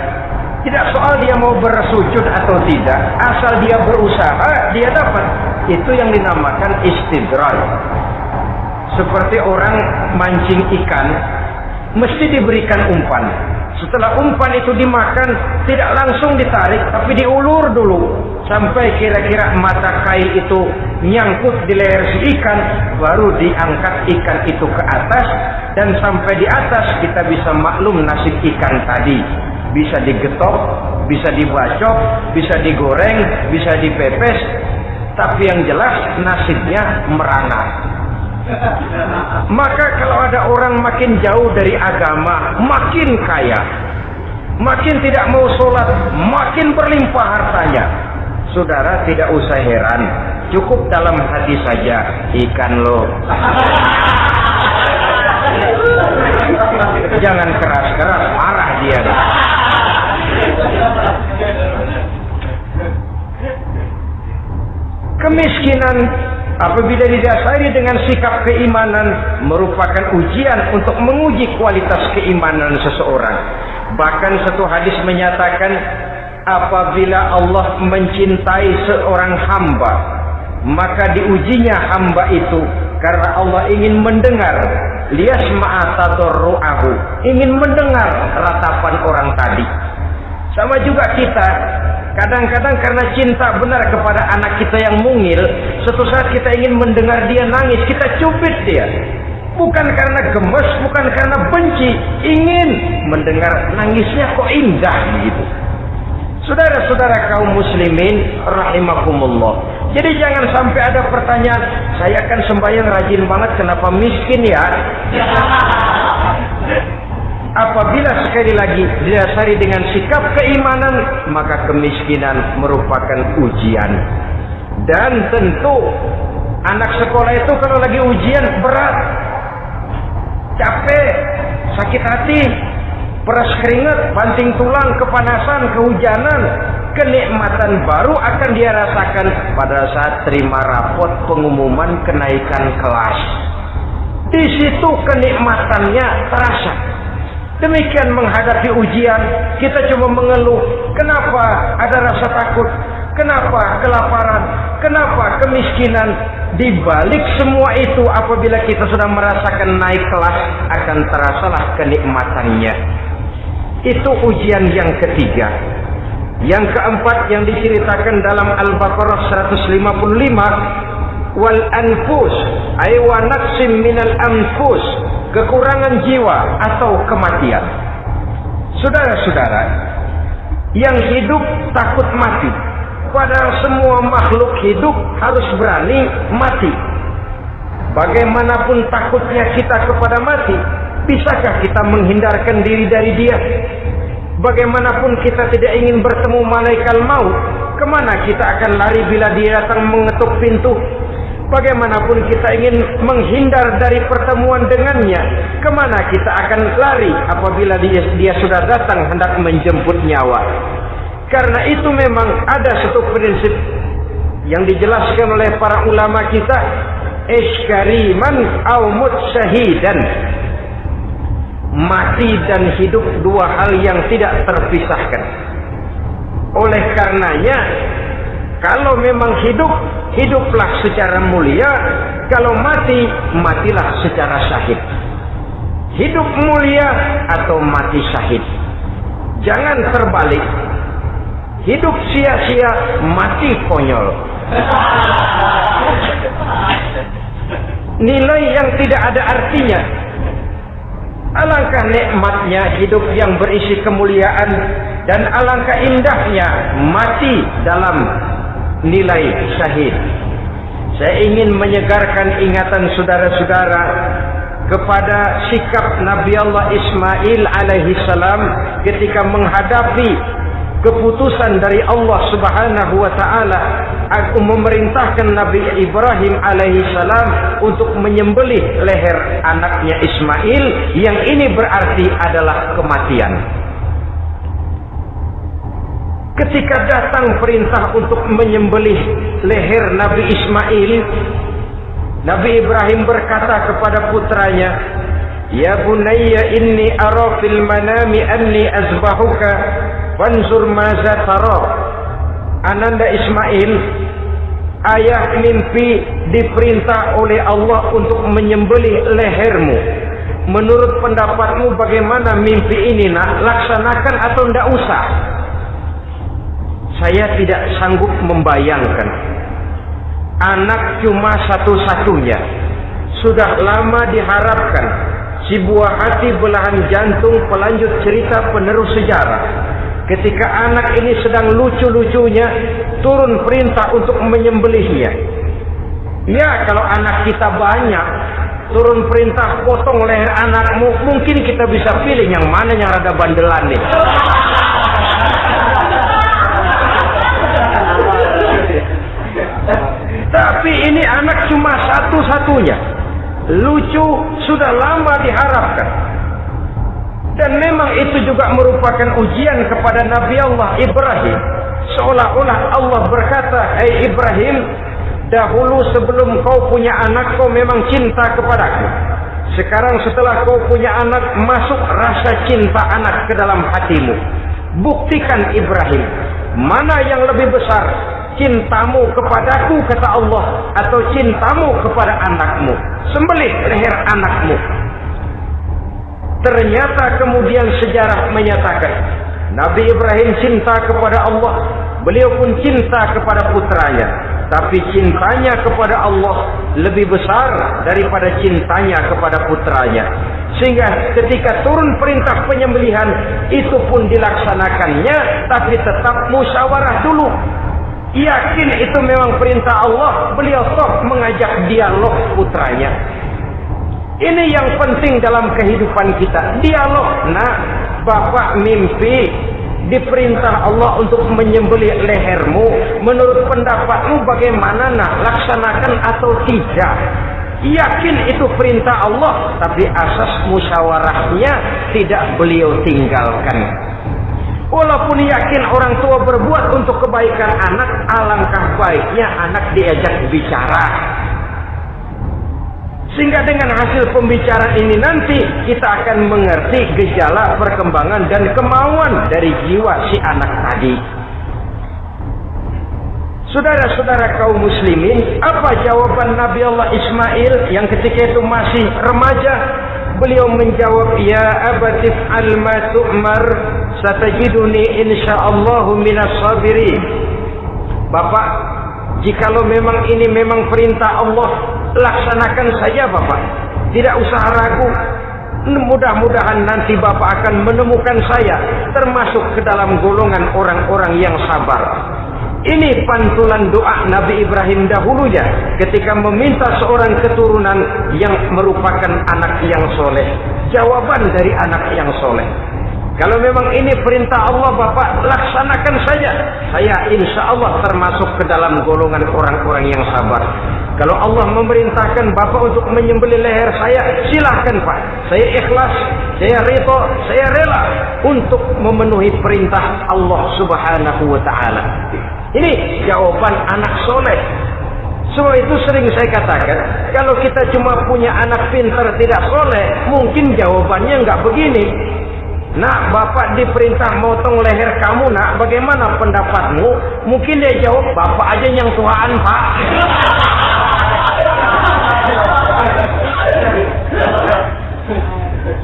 tidak soal dia mau bersujud atau tidak, asal dia berusaha dia dapat. Itu yang dinamakan istidraj. Seperti orang mancing ikan, mesti diberikan umpan. Setelah umpan itu dimakan, tidak langsung ditarik, tapi diulur dulu sampai kira-kira mata kail itu nyangkut di leher si ikan, baru diangkat ikan itu ke atas, dan sampai di atas kita bisa maklum nasib ikan tadi. Bisa digetok, bisa dibacok, bisa digoreng, bisa dipepes, tapi yang jelas nasibnya merana. Maka kalau ada orang makin jauh dari agama, makin kaya, makin tidak mau sholat, makin berlimpah hartanya, saudara tidak usah heran, cukup dalam hati saja, ikan lo. Jangan keras-keras, marah dia. Kemiskinan apabila didasari dengan sikap keimanan merupakan ujian untuk menguji kualitas keimanan seseorang. Bahkan satu hadis menyatakan, apabila Allah mencintai seorang hamba, maka diujinya hamba itu karena Allah ingin mendengar liyasma'a tadarru'ahu, ingin mendengar ratapan orang tadi. Sama juga kita, kadang-kadang karena cinta benar kepada anak kita yang mungil, suatu saat kita ingin mendengar dia nangis, kita cubit dia. Bukan karena gemes, bukan karena benci, ingin mendengar nangisnya kok indah begitu. Saudara-saudara kaum muslimin rahimakumullah. Jadi jangan sampai ada pertanyaan, saya kan sembahyang rajin banget, kenapa miskin ya? Apabila sekali lagi didasari dengan sikap keimanan, maka kemiskinan merupakan ujian. Dan tentu anak sekolah itu kalau lagi ujian berat, capek, sakit hati, peras keringat, banting tulang, kepanasan, kehujanan, kenikmatan baru akan dia rasakan pada saat terima rapot pengumuman kenaikan kelas. Di situ kenikmatannya terasa. Demikian menghadapi ujian, kita cuma mengeluh, kenapa ada rasa takut, kenapa kelaparan, kenapa kemiskinan. Di balik semua itu, apabila kita sudah merasakan naik kelas, akan terasalah kenikmatannya. Itu ujian yang ketiga. Yang keempat yang diceritakan dalam Al-Baqarah 155, wal anfus ay wa naqsim minal anfus, kekurangan jiwa atau kematian. Saudara-saudara, yang hidup takut mati, padahal semua makhluk hidup harus berani mati. Bagaimanapun takutnya kita kepada mati, bisakah kita menghindarkan diri dari dia? Bagaimanapun kita tidak ingin bertemu malaikat maut, kemana kita akan lari bila dia datang mengetuk pintu? Bagaimanapun kita ingin menghindar dari pertemuan dengannya, kemana kita akan lari apabila dia sudah datang hendak menjemput nyawa? Karena itu memang ada satu prinsip yang dijelaskan oleh para ulama kita, iskariman au mut syahidan. Mati dan hidup dua hal yang tidak terpisahkan. Oleh karenanya, kalau memang hidup, hiduplah secara mulia. Kalau mati, matilah secara syahid. Hidup mulia atau mati syahid. Jangan terbalik. Hidup sia-sia, mati konyol. Nilai yang tidak ada artinya. Alangkah nikmatnya hidup yang berisi kemuliaan, dan alangkah indahnya mati dalam nilai syahid. Saya ingin menyegarkan ingatan saudara-saudara kepada sikap Nabi Allah Ismail alaihi salam ketika menghadapi keputusan dari Allah Subhanahu wa taala memerintahkan Nabi Ibrahim alaihi salam untuk menyembelih leher anaknya Ismail, yang ini berarti adalah kematian. Ketika datang perintah untuk menyembelih leher Nabi Ismail, Nabi Ibrahim berkata kepada putranya, "Ya bunayya inni ara fil manami anni azbahuka fanzur maza tara." Ananda Ismail, ayah mimpi diperintah oleh Allah untuk menyembelih lehermu. Menurut pendapatmu bagaimana mimpi ini nak? Laksanakan atau tidak usah? Saya tidak sanggup membayangkan. Anak cuma satu-satunya. Sudah lama diharapkan. Si buah hati, belahan jantung, pelanjut cerita, penerus sejarah. Ketika anak ini sedang lucu-lucunya, turun perintah untuk menyembelihnya. Ya, kalau anak kita banyak, turun perintah potong leher anakmu, mungkin kita bisa pilih yang mana yang rada bandelan nih. Tapi ini anak cuma satu-satunya. Lucu, sudah lama diharapkan. Dan memang itu juga merupakan ujian kepada Nabi Allah Ibrahim. Seolah-olah Allah berkata, "Hai Ibrahim, dahulu sebelum kau punya anak, kau memang cinta kepadaku. Sekarang setelah kau punya anak, masuk rasa cinta anak ke dalam hatimu. Buktikan Ibrahim, mana yang lebih besar, cintamu kepadaku, kata Allah, atau cintamu kepada anakmu. Sembelih leher anakmu." Ternyata kemudian sejarah menyatakan Nabi Ibrahim cinta kepada Allah, beliau pun cinta kepada putranya, tapi cintanya kepada Allah lebih besar daripada cintanya kepada putranya. Sehingga ketika turun perintah penyembelihan, itu pun dilaksanakannya, tapi tetap musyawarah dulu. Yakin itu memang perintah Allah, beliau stop mengajak dialog putranya. Ini yang penting dalam kehidupan kita, dialog. Nah, bapak mimpi diperintah Allah untuk menyembelih lehermu. Menurut pendapatmu bagaimana nak? Laksanakan atau tidak? Yakin itu perintah Allah, tapi asas musyawarahnya tidak beliau tinggalkan. Walaupun yakin orang tua berbuat untuk kebaikan anak, alangkah baiknya anak diajak bicara. Sehingga dengan hasil pembicaraan ini nanti kita akan mengerti gejala perkembangan dan kemauan dari jiwa si anak tadi. Saudara-saudara kaum muslimin, apa jawaban Nabi Allah Ismail yang ketika itu masih remaja? Beliau menjawab, "Ya abatif al-ma tu'mar, satajiduni insyaallahu minas sabirin." Bapak, jikalau memang ini memang perintah Allah, laksanakan saja Bapak. Tidak usah ragu. Mudah-mudahan nanti Bapak akan menemukan saya termasuk ke dalam golongan orang-orang yang sabar. Ini pantulan doa Nabi Ibrahim dahulunya ketika meminta seorang keturunan yang merupakan anak yang soleh. Jawaban dari anak yang soleh. Kalau memang ini perintah Allah Bapak, laksanakan saja. Saya insya Allah termasuk ke dalam golongan orang-orang yang sabar. Kalau Allah memerintahkan Bapak untuk menyembelih leher saya, silahkan Pak. Saya ikhlas, saya ridho, saya rela untuk memenuhi perintah Allah Subhanahu wa ta'ala. Ini jawaban anak soleh. Sebab itu sering saya katakan, kalau kita cuma punya anak pintar tidak soleh, mungkin jawabannya nggak begini. Nak, Bapak diperintah motong leher kamu, nak, bagaimana pendapatmu? Mungkin dia jawab, Bapak aja yang tuaan, Pak.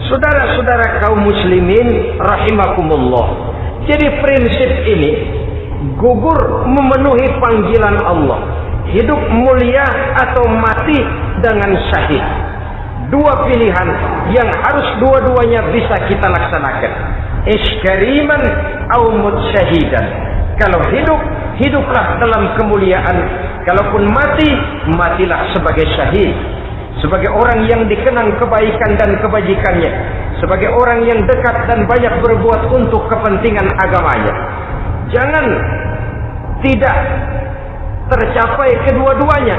Saudara-saudara kaum muslimin rahimakumullah. Jadi prinsip ini gugur memenuhi panggilan Allah. Hidup mulia atau mati dengan syahid. Dua pilihan yang harus dua-duanya bisa kita laksanakan. Iskariman au mut syahidan. Kalau hidup, hiduplah dalam kemuliaan. Kalaupun mati, matilah sebagai syahid. Sebagai orang yang dikenang kebaikan dan kebajikannya. Sebagai orang yang dekat dan banyak berbuat untuk kepentingan agamanya. Jangan tidak tercapai kedua-duanya.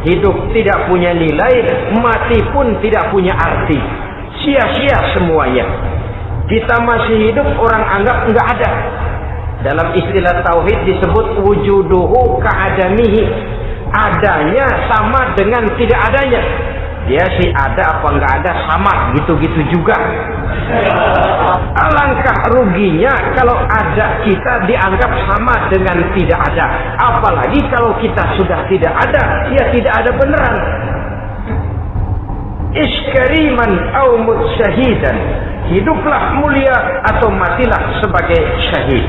Hidup tidak punya nilai, mati pun tidak punya arti. Sia-sia semuanya. Kita masih hidup, orang anggap enggak ada. Dalam istilah tauhid disebut wujuduhu ka'adamihi. Adanya sama dengan tidak adanya. Dia sih ada apa enggak ada sama, gitu-gitu juga. Alangkah ruginya kalau ada kita dianggap sama dengan tidak ada. Apalagi kalau kita sudah tidak ada, ya tidak ada beneran. Iskariman au mutsyahidan. Hiduplah mulia atau matilah sebagai syahid.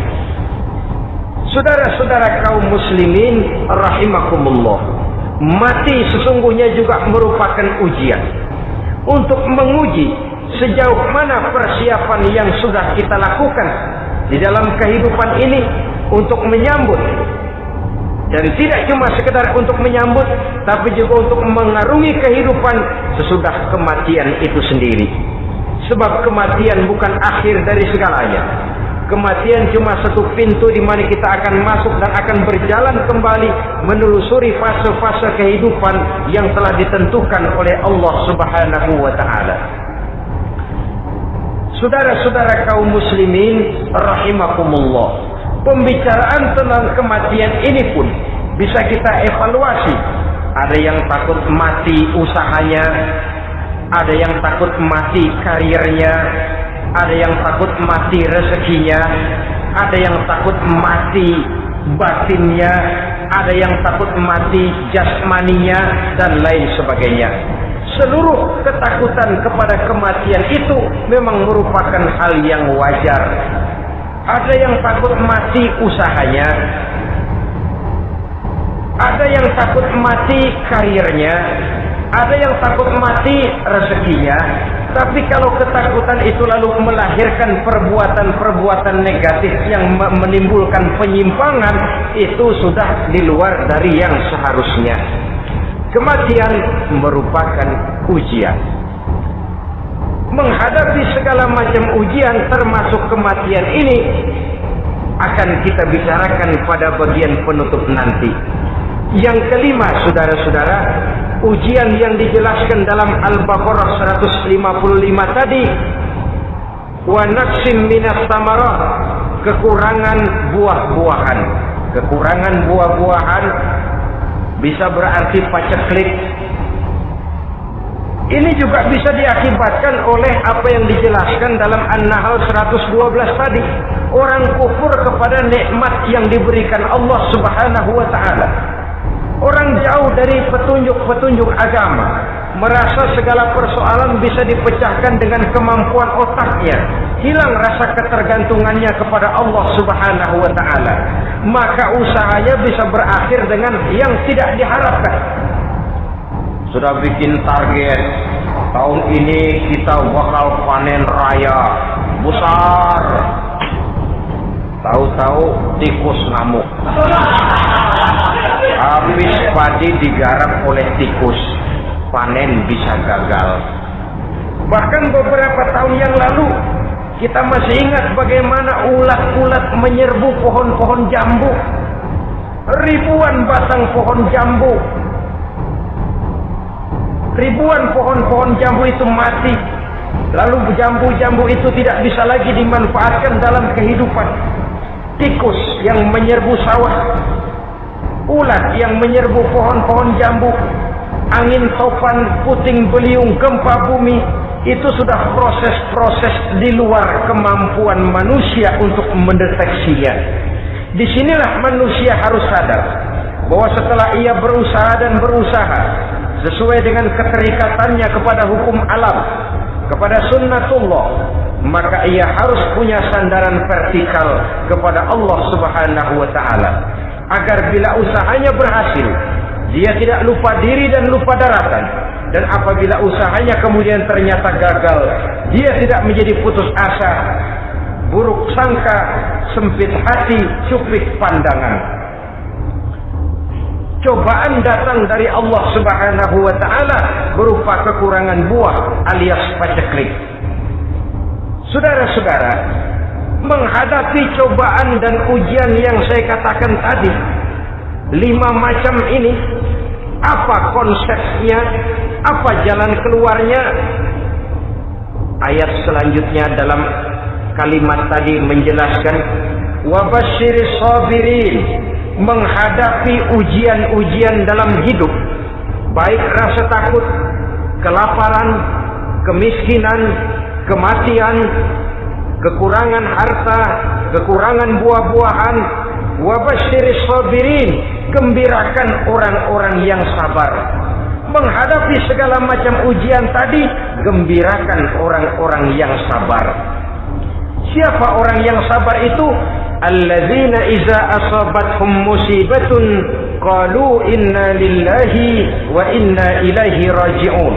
Saudara-saudara kaum muslimin rahimakumullah, mati sesungguhnya juga merupakan ujian untuk menguji sejauh mana persiapan yang sudah kita lakukan di dalam kehidupan ini untuk menyambut. Dan tidak cuma sekedar untuk menyambut, tapi juga untuk mengarungi kehidupan sesudah kematian itu sendiri. Sebab kematian bukan akhir dari segalanya. Kematian cuma satu pintu di mana kita akan masuk dan akan berjalan kembali menelusuri fase-fase kehidupan yang telah ditentukan oleh Allah Subhanahu wa taala. Saudara-saudara kaum muslimin rahimakumullah, pembicaraan tentang kematian ini pun bisa kita evaluasi. Ada yang takut mati usahanya, ada yang takut mati karirnya, ada yang takut mati rezekinya, ada yang takut mati batinnya, ada yang takut mati jasmaninya, dan lain sebagainya. Seluruh ketakutan kepada kematian itu memang merupakan hal yang wajar. Ada yang takut mati usahanya, ada yang takut mati karirnya, ada yang takut mati rezekinya. Tapi kalau ketakutan itu lalu melahirkan perbuatan-perbuatan negatif yang menimbulkan penyimpangan, itu sudah di luar dari yang seharusnya. Kematian merupakan ujian. Menghadapi segala macam ujian termasuk kematian ini akan kita bicarakan pada bagian penutup nanti. Yang kelima, saudara-saudara, ujian yang dijelaskan dalam Al-Baqarah 155 tadi, wa naqsim minas samarat, kekurangan buah-buahan. Kekurangan buah-buahan bisa berarti paceklik. Ini juga bisa diakibatkan oleh apa yang dijelaskan dalam An-Nahl 112 tadi. Orang kufur kepada nikmat yang diberikan Allah Subhanahu wa taala. Orang jauh dari petunjuk-petunjuk agama, merasa segala persoalan bisa dipecahkan dengan kemampuan otaknya, hilang rasa ketergantungannya kepada Allah Subhanahu wa taala. Maka usahanya bisa berakhir dengan yang tidak diharapkan. Sudah bikin target, tahun ini kita bakal panen raya besar. Tahu-tahu tikus ngamuk. Habis padi digarap oleh tikus, panen bisa gagal. Bahkan beberapa tahun yang lalu kita masih ingat bagaimana ulat-ulat menyerbu pohon-pohon jambu. Ribuan batang pohon jambu, ribuan pohon-pohon jambu itu mati. Lalu jambu-jambu itu tidak bisa lagi dimanfaatkan dalam kehidupan. Tikus yang menyerbu sawah, ulat yang menyerbu pohon-pohon jambu, angin topan, puting beliung, gempa bumi, itu sudah proses-proses di luar kemampuan manusia untuk mendeteksinya. Disinilah manusia harus sadar bahwa setelah ia berusaha dan berusaha sesuai dengan keterikatannya kepada hukum alam, kepada sunnatullah, maka ia harus punya sandaran vertikal kepada Allah Subhanahu wa taala, agar bila usahanya berhasil, dia tidak lupa diri dan lupa daratan. Dan apabila usahanya kemudian ternyata gagal, dia tidak menjadi putus asa, buruk sangka, sempit hati, cuplik pandangan. Cobaan datang dari Allah Subhanahu wa taala berupa kekurangan buah alias paceklik. Saudara-saudara, menghadapi cobaan dan ujian yang saya katakan tadi, 5 macam ini, apa konsepnya, apa jalan keluarnya? Ayat selanjutnya dalam kalimat tadi menjelaskan, wabasyiris sabirin, menghadapi ujian-ujian dalam hidup, baik rasa takut, kelaparan, kemiskinan, kematian, kekurangan harta, kekurangan buah-buahan. Wabasyiris sabirin, gembirakan orang-orang yang sabar. Menghadapi segala macam ujian tadi, gembirakan orang-orang yang sabar. Siapa orang yang sabar itu? Alladzina iza asabathum musibatun qalu inna lillahi wa inna ilaihi raji'un.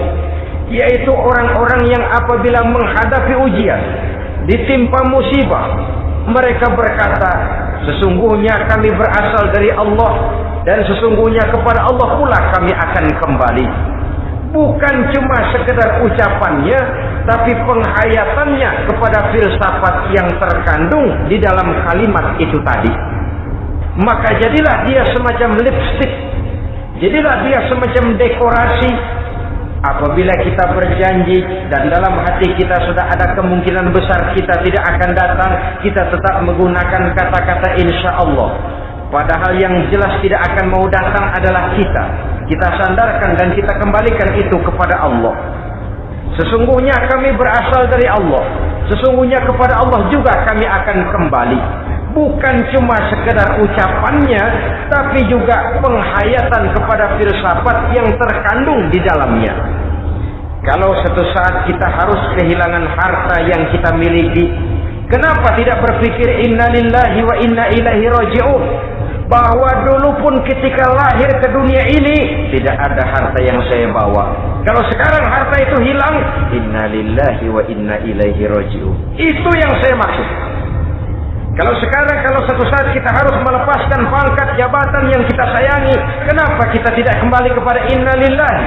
Yaitu orang-orang yang apabila menghadapi ujian, ditimpa musibah, mereka berkata, sesungguhnya kami berasal dari Allah dan sesungguhnya kepada Allah pula kami akan kembali. Bukan cuma sekedar ucapannya, tapi penghayatannya kepada filsafat yang terkandung di dalam kalimat itu tadi. Maka jadilah dia semacam lipstick, jadilah dia semacam dekorasi. Apabila kita berjanji dan dalam hati kita sudah ada kemungkinan besar kita tidak akan datang, kita tetap menggunakan kata-kata insya Allah. Padahal yang jelas tidak akan mau datang adalah kita. Kita sandarkan dan kita kembalikan itu kepada Allah. Sesungguhnya kami berasal dari Allah. Sesungguhnya kepada Allah juga kami akan kembali. Bukan cuma sekedar ucapannya, tapi juga penghayatan kepada filsafat yang terkandung di dalamnya. Kalau suatu saat kita harus kehilangan harta yang kita miliki, kenapa tidak berpikir inna lillahi wa inna ilaihi raji'un? Bahwa dulu pun ketika lahir ke dunia ini tidak ada harta yang saya bawa. Kalau sekarang harta itu hilang, inna lillahi wa inna ilaihi raji'un. Itu yang saya maksud. Kalau sekarang, kalau suatu saat kita harus melepaskan pangkat jabatan yang kita sayangi, kenapa kita tidak kembali kepada inna lillahi?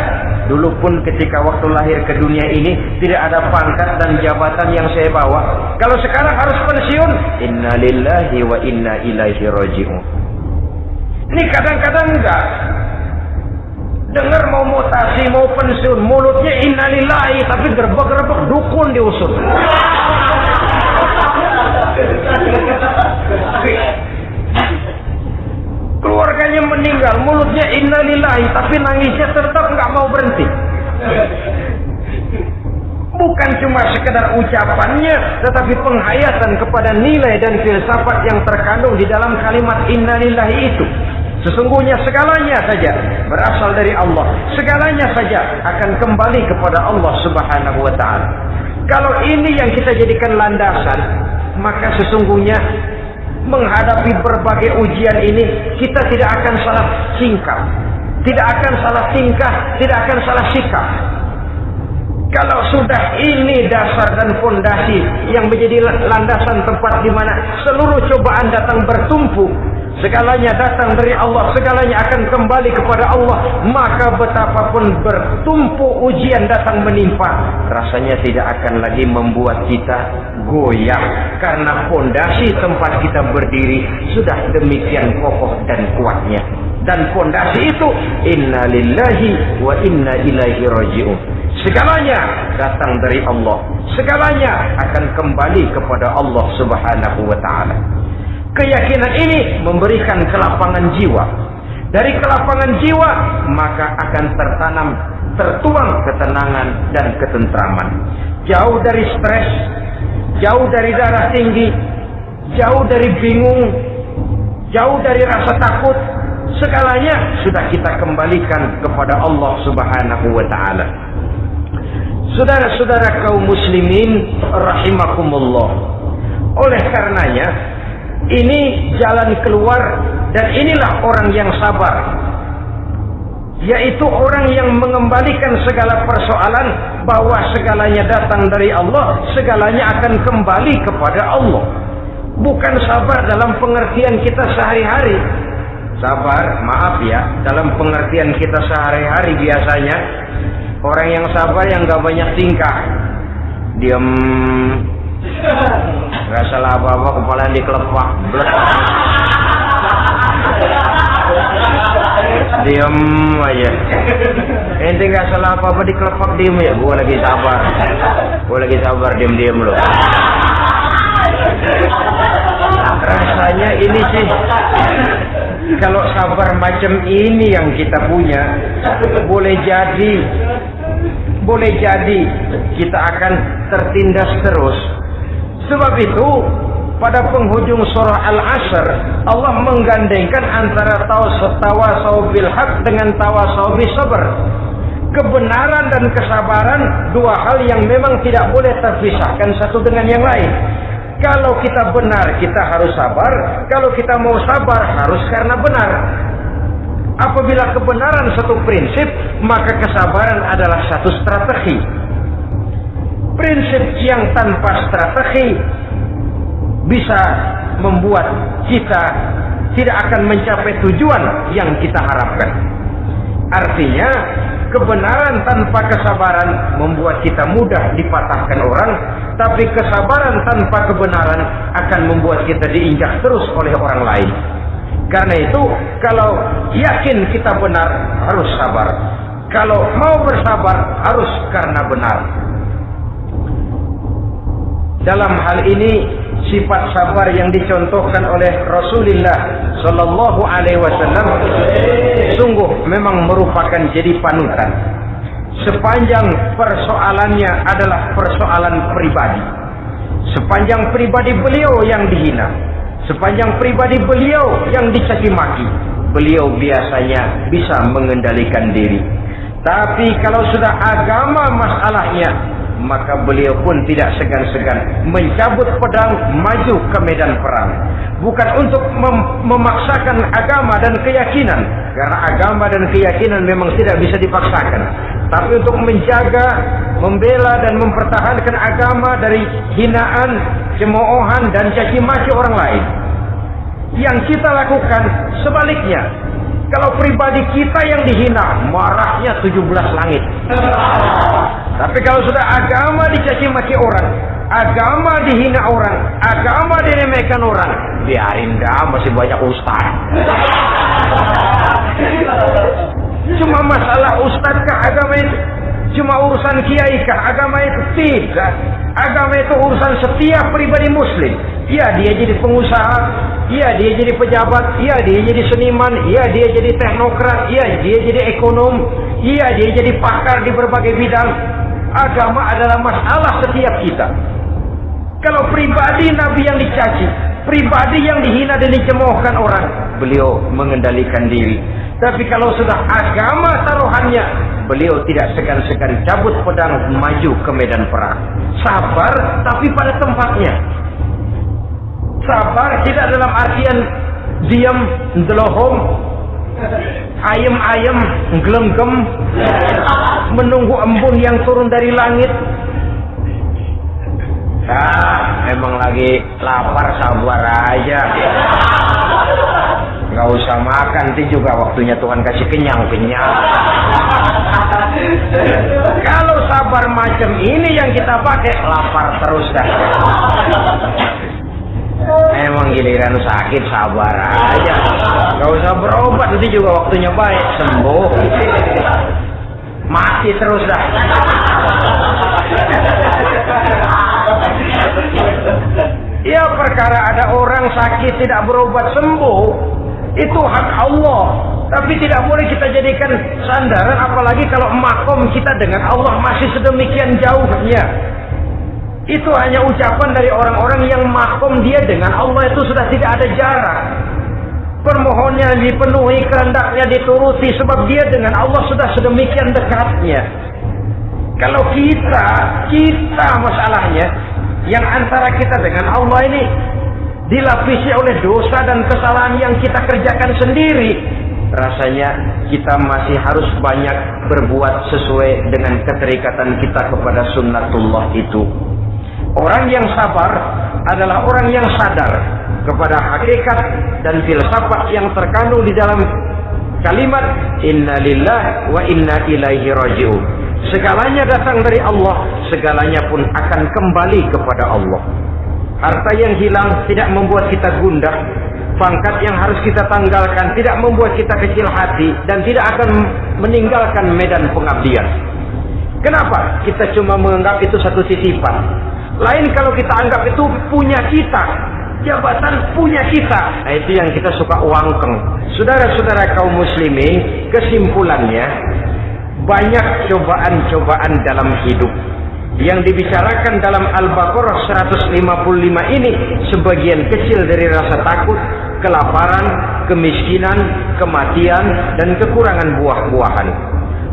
Dulu pun ketika waktu lahir ke dunia ini tidak ada pangkat dan jabatan yang saya bawa. Kalau sekarang harus pensiun, inna lillahi wa inna ilaihi raji'un. Ini kadang-kadang enggak dengar mau mutasi, mau pensiun, mulutnya inna lillahi, tapi gerbek-gerbek dukun diusut. Keluarganya meninggal, mulutnya inna lillahi, tapi nangisnya tetap nggak mau berhenti. Bukan cuma sekedar ucapannya, tetapi penghayatan kepada nilai dan filsafat yang terkandung di dalam kalimat inna lillahi itu. Sesungguhnya segalanya saja berasal dari Allah, segalanya saja akan kembali kepada Allah Subhanahu wa ta'ala. Kalau ini yang kita jadikan landasan, maka sesungguhnya menghadapi berbagai ujian ini kita tidak akan salah singkap, tidak akan salah tingkah, tidak akan salah sikap. Kalau sudah ini dasar dan fondasi yang menjadi landasan tempat di mana seluruh cobaan datang bertumpu, segalanya datang dari Allah, segalanya akan kembali kepada Allah, maka betapapun bertumpu ujian datang menimpa, rasanya tidak akan lagi membuat kita goyah, karena fondasi tempat kita berdiri sudah demikian kokoh dan kuatnya. Dan fondasi itu inna lillahi wa inna ilaihi raji'un. Segalanya datang dari Allah, segalanya akan kembali kepada Allah Subhanahu wa ta'ala. Keyakinan ini memberikan kelapangan jiwa. Dari kelapangan jiwa maka akan tertuang ketenangan dan ketentraman. Jauh dari stres, jauh dari darah tinggi, jauh dari bingung, jauh dari rasa takut. Segalanya sudah kita kembalikan kepada Allah Subhanahu wa ta'ala. Saudara-saudara kaum muslimin rahimakumullah. Oleh karenanya ini jalan keluar, dan inilah orang yang sabar, yaitu orang yang mengembalikan segala persoalan bahwa segalanya datang dari Allah, segalanya akan kembali kepada Allah. Bukan sabar dalam pengertian kita sehari-hari. Sabar, maaf ya, dalam pengertian kita sehari-hari biasanya orang yang sabar yang gak banyak tingkah, diam, Nggak salah apa-apa, kepala yang dikelepak. Diam aja. Ente nggak salah apa-apa dikelepak, diem ya. Gua lagi sabar, diem loh. Rasanya ini sih, kalau sabar macam ini yang kita punya, boleh jadi kita akan tertindas terus. Sebab itu pada penghujung surah Al-Asr, Allah menggandengkan antara tawasau bil haq dengan tawasau bis sabr. Kebenaran dan kesabaran, dua hal yang memang tidak boleh terpisahkan satu dengan yang lain. Kalau kita benar, kita harus sabar. Kalau kita mau sabar, harus karena benar. Apabila kebenaran satu prinsip, maka kesabaran adalah satu strategi. Prinsip yang tanpa strategi bisa membuat kita tidak akan mencapai tujuan yang kita harapkan. Artinya, kebenaran tanpa kesabaran membuat kita mudah dipatahkan orang, tapi kesabaran tanpa kebenaran akan membuat kita diinjak terus oleh orang lain. Karena itu, kalau yakin kita benar, harus sabar. Kalau mau bersabar, harus karena benar. Dalam hal ini, sifat sabar yang dicontohkan oleh Rasulullah Sallallahu Alaihi Wasallam sungguh memang merupakan jadi panutan. Sepanjang persoalannya adalah persoalan pribadi, sepanjang pribadi beliau yang dihina, sepanjang pribadi beliau yang dicaci maki, beliau biasanya bisa mengendalikan diri. Tapi kalau sudah agama masalahnya, maka beliau pun tidak segan-segan mencabut pedang, maju ke medan perang. Bukan untuk memaksakan agama dan keyakinan, karena agama dan keyakinan memang tidak bisa dipaksakan, tapi untuk menjaga, membela dan mempertahankan agama dari hinaan, cemoohan dan caci maki orang lain. Yang kita lakukan sebaliknya. Kalau pribadi kita yang dihina, marahnya 17 langit. Tapi kalau sudah agama dicaci maki orang, agama dihina orang, agama diremehkan orang, biarin dah, masih banyak ustaz. Cuma masalah ustaz kah agama itu? Cuma urusan kiai kah agama itu? Tidak. Agama itu urusan setiap pribadi muslim. Ya dia jadi pengusaha, ya dia jadi pejabat, ya dia jadi seniman, ya dia jadi teknokrat, ya dia jadi ekonom, ya dia jadi pakar di berbagai bidang. Agama adalah masalah setiap kita. Kalau pribadi Nabi yang dicaci, pribadi yang dihina dan dicemoohkan orang, beliau mengendalikan diri. Tapi kalau sudah agama taruhannya, beliau tidak segan-segan cabut pedang, maju ke medan perang. Sabar tapi pada tempatnya. Sabar tidak dalam artian diam, ndelohom, ayem-ayem, ngelenggem, menunggu embun yang turun dari langit. Emang lagi lapar, sabar aja. Nggak usah makan, nanti juga waktunya Tuhan kasih kenyang-kenyang. Kalau sabar macam ini yang kita pakai, lapar terus dah. Emang giliran sakit, sabar aja. Nggak usah berobat, nanti juga waktunya baik, sembuh. Mati terus dah. Ya, perkara ada orang sakit tidak berobat sembuh, itu hak Allah. Tapi tidak boleh kita jadikan sandaran, apalagi kalau makom kita dengan Allah masih sedemikian jauhnya. Itu hanya ucapan dari orang-orang yang makom dia dengan Allah itu sudah tidak ada jarak. Permohonannya dipenuhi, kehendaknya dituruti, sebab dia dengan Allah sudah sedemikian dekatnya. Kalau kita masalahnya, yang antara kita dengan Allah ini dilapisi oleh dosa dan kesalahan yang kita kerjakan sendiri, rasanya kita masih harus banyak berbuat sesuai dengan keterikatan kita kepada sunnatullah itu. Orang yang sabar adalah orang yang sadar kepada hakikat dan filsafat yang terkandung di dalam kalimat inna lillahi wa inna ilaihi raji'un. Segalanya datang dari Allah, segalanya pun akan kembali kepada Allah. Harta yang hilang tidak membuat kita gundah, pangkat yang harus kita tanggalkan tidak membuat kita kecil hati, dan tidak akan meninggalkan medan pengabdian. Kenapa? Kita cuma menganggap itu satu titipan. Lain kalau kita anggap itu punya kita, jabatan punya kita. Nah, itu yang kita suka uangkeng. Saudara-saudara kaum muslimin, kesimpulannya, banyak cobaan-cobaan dalam hidup. Yang dibicarakan dalam Al-Baqarah 155 ini sebagian kecil dari rasa takut, kelaparan, kemiskinan, kematian, dan kekurangan buah-buahan.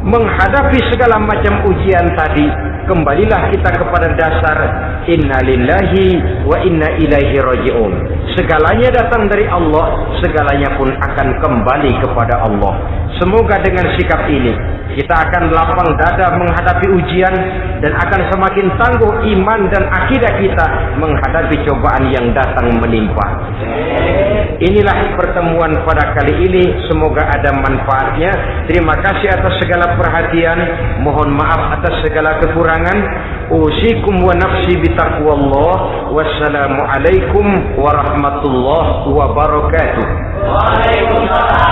Menghadapi segala macam ujian tadi, kembalilah kita kepada dasar inna lillahi wa inna ilaihi raji'un. Segalanya datang dari Allah, segalanya pun akan kembali kepada Allah. Semoga dengan sikap ini kita akan lapang dada menghadapi ujian, dan akan semakin tangguh iman dan akidah kita menghadapi cobaan yang datang menimpa. Inilah pertemuan pada kali ini, semoga ada manfaatnya. Terima kasih atas segala perhatian, mohon maaf atas segala kekurangan. Usikum wa nafsi bitaqwallah. Wassalamualaikum warahmatullahi wabarakatuh. Waalaikumsalam.